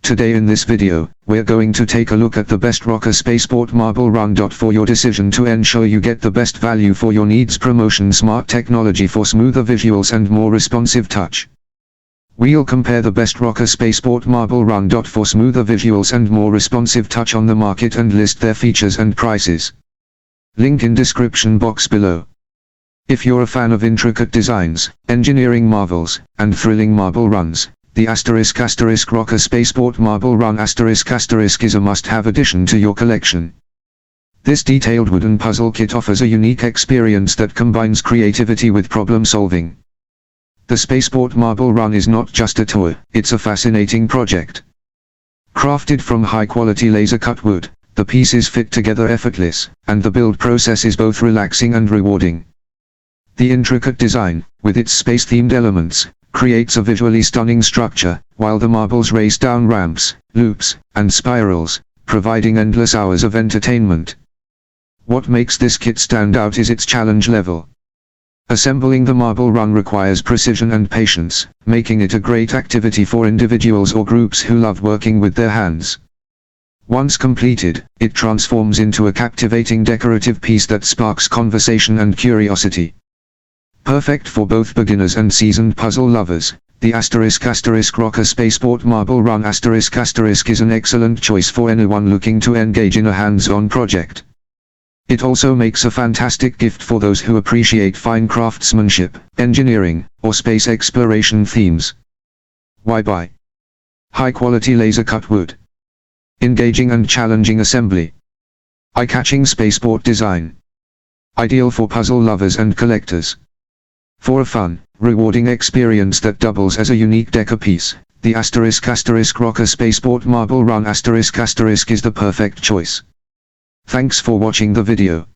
Today in this video, we're going to take a look at the best Rokr Spaceport marble run. For your decision to ensure you get the best value for your needs. Promotion: smart technology for smoother visuals and more responsive touch. We'll compare the best Rokr Spaceport marble run. For smoother visuals and more responsive touch on the market and list their features and prices. Link in description box below. If you're a fan of intricate designs, engineering marvels, and thrilling marble runs, the **Rokr Spaceport Marble Run ** is a must-have addition to your collection. This detailed wooden puzzle kit offers a unique experience that combines creativity with problem-solving. The Spaceport Marble Run is not just a toy, it's a fascinating project. Crafted from high-quality laser-cut wood, the pieces fit together effortless, and the build process is both relaxing and rewarding. The intricate design, with its space-themed elements, creates a visually stunning structure, while the marbles race down ramps, loops, and spirals, providing endless hours of entertainment. What makes this kit stand out is its challenge level. Assembling the marble run requires precision and patience, making it a great activity for individuals or groups who love working with their hands. Once completed, it transforms into a captivating decorative piece that sparks conversation and curiosity. Perfect for both beginners and seasoned puzzle lovers, the **Rokr Spaceport Marble Run ** is an excellent choice for anyone looking to engage in a hands-on project. It also makes a fantastic gift for those who appreciate fine craftsmanship, engineering, or space exploration themes. Why buy? High-quality laser-cut wood. Engaging and challenging assembly. Eye-catching spaceport design. Ideal for puzzle lovers and collectors. For a fun, rewarding experience that doubles as a unique decor piece, the **Rokr Spaceport Marble Run ** is the perfect choice. Thanks for watching the video.